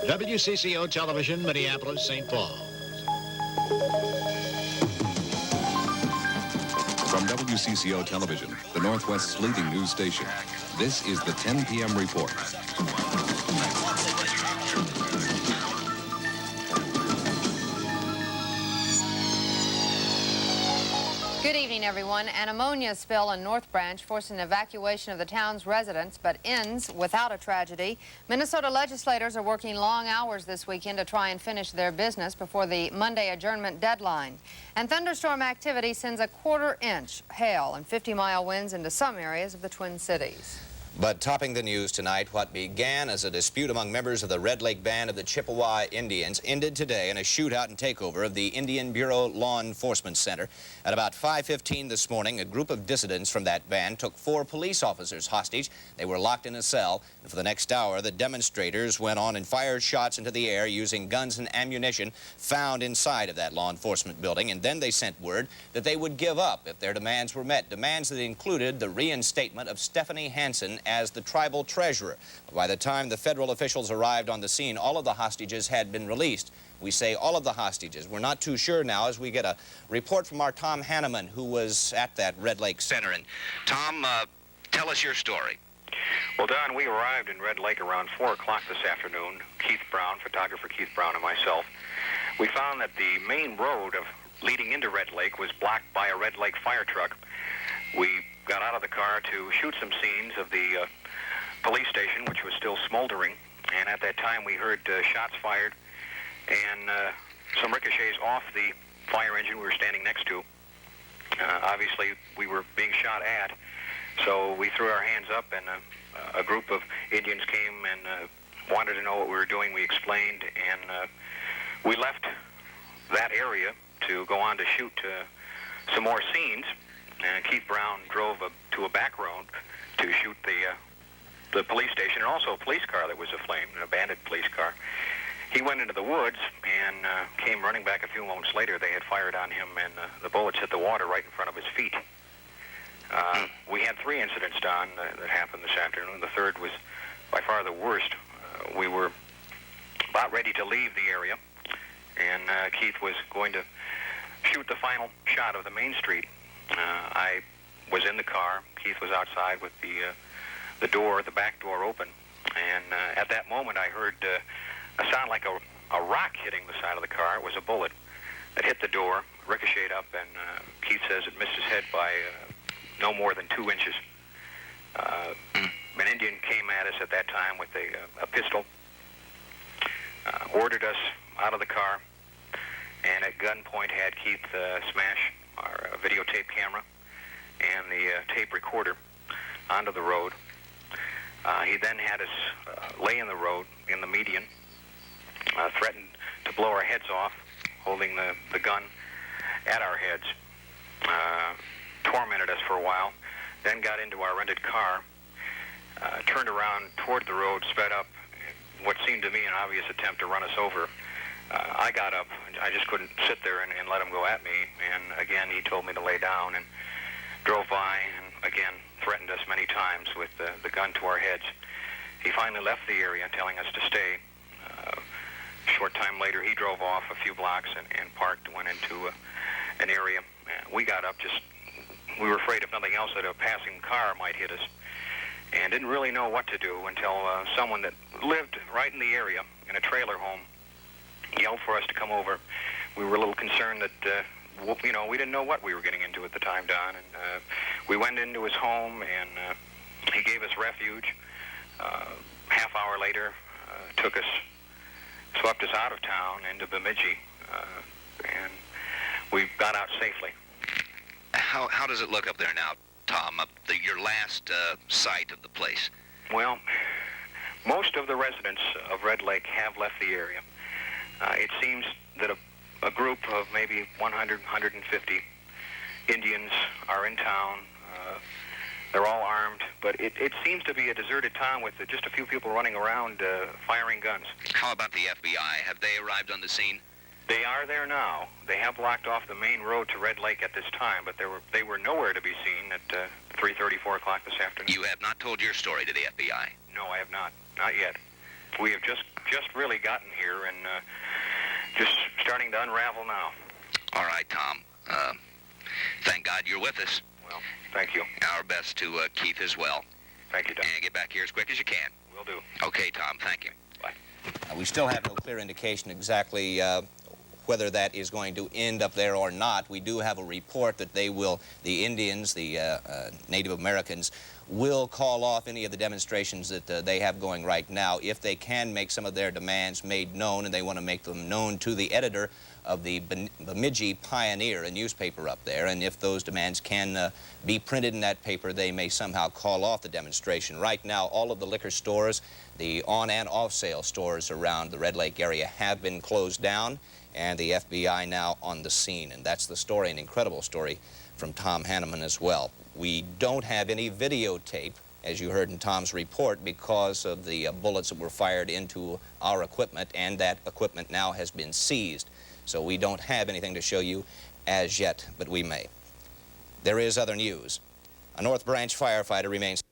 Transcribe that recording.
WCCO Television, Minneapolis, St. Paul. From WCCO Television, the Northwest's leading news station, this is the 10 p.m. report. Good evening, everyone. An ammonia spill in North Branch forced an evacuation of the town's residents, but ends without a tragedy. Minnesota legislators are working long hours this weekend to try and finish their business before the Monday adjournment deadline. And thunderstorm activity sends a quarter-inch hail and 50-mile winds into some areas of the Twin Cities. But topping the news tonight, what began as a dispute among members of the Red Lake Band of the Chippewa Indians ended today in a shootout and takeover of the Indian Bureau Law Enforcement Center. At about 5:15 this morning, a group of dissidents from that band took 4 police officers hostage. They were locked in a cell, and for the next hour, the demonstrators went on and fired shots into the air using guns and ammunition found inside of that law enforcement building, and then they sent word that they would give up if their demands were met, demands that included the reinstatement of Stephanie Hansen as the tribal treasurer. By the time the federal officials arrived on the scene, all of the hostages had been released. We say all of the hostages. We're not too sure now as we get a report from our Tom Hanneman, who was at that Red Lake Center. And Tom, tell us your story. Well, Don, we arrived in Red Lake around 4 o'clock this afternoon. Keith Brown, photographer Keith Brown, and myself. We found that the main road leading into Red Lake was blocked by a Red Lake fire truck. We got out of the car to shoot some scenes of the police station, which was still smoldering. And at that time, we heard shots fired and some ricochets off the fire engine we were standing next to. Obviously, we were being shot at, so we threw our hands up, and a group of Indians came and wanted to know what we were doing. We explained, and we left that area to go on to shoot some more scenes. And Keith Brown drove to a back road to shoot the police station, and also a police car that was aflame, an abandoned police car. He went into the woods and came running back a few moments later. They had fired on him, and the bullets hit the water right in front of his feet. We had 3 incidents, Don, that happened this afternoon. The third was by far the worst. We were about ready to leave the area, and Keith was going to shoot the final shot of the main street. I was in the car. Keith was outside with the back door open, and at that moment I heard a sound like a rock hitting the side of the car. It was a bullet that hit the door, ricocheted up, and Keith says it missed his head by no more than 2 inches. An Indian came at us at that time with a pistol, ordered us out of the car, and at gunpoint had Keith smash our videotape camera and the tape recorder onto the road. He then had us lay in the road in the median, threatened to blow our heads off, holding the gun at our heads, tormented us for a while, then got into our rented car, turned around toward the road, sped up, what seemed to me an obvious attempt to run us over. I got up. I just couldn't sit there and let him go at me. And again, he told me to lay down and drove by and again threatened us many times with the gun to our heads. He finally left the area telling us to stay. A short time later, he drove off a few blocks and parked, went into an area. We got up. We were afraid, if nothing else, that a passing car might hit us, and didn't really know what to do until someone that lived right in the area in a trailer home yelled for us to come over. We were a little concerned that, we didn't know what we were getting into at the time, Don. And we went into his home, and he gave us refuge. Half hour later, swept us out of town into Bemidji, and we got out safely. How does it look up there now, Tom, your last sight of the place? Well, most of the residents of Red Lake have left the area. It seems that a group of maybe 100, 150 Indians are in town. They're all armed, but it seems to be a deserted town with just a few people running around firing guns. How about the FBI? Have they arrived on the scene? They are there now. They have blocked off the main road to Red Lake at this time, but they were nowhere to be seen at 3:30, 4 o'clock this afternoon. You have not told your story to the FBI? No, I have not. Not yet. We have just really gotten here and just starting to unravel now. All right, Tom. Thank God you're with us. Well, thank you. Our best to Keith as well. Thank you, Tom. And get back here as quick as you can. Will do. Okay, Tom. Thank you. Bye. We still have no clear indication exactly whether that is going to end up there or not. We do have a report that the Indians, the Native Americans, will call off any of the demonstrations that they have going right now if they can make some of their demands made known, and they want to make them known to the editor of the Bemidji Pioneer, a newspaper up there, and if those demands can be printed in that paper, they may somehow call off the demonstration. Right now, all of the liquor stores, the on and off sale stores around the Red Lake area have been closed down, and the FBI now on the scene. And that's the story, an incredible story from Tom Hanneman as well. We don't have any videotape, as you heard in Tom's report, because of the bullets that were fired into our equipment, and that equipment now has been seized. So we don't have anything to show you as yet, but we may. There is other news. A North Branch firefighter remains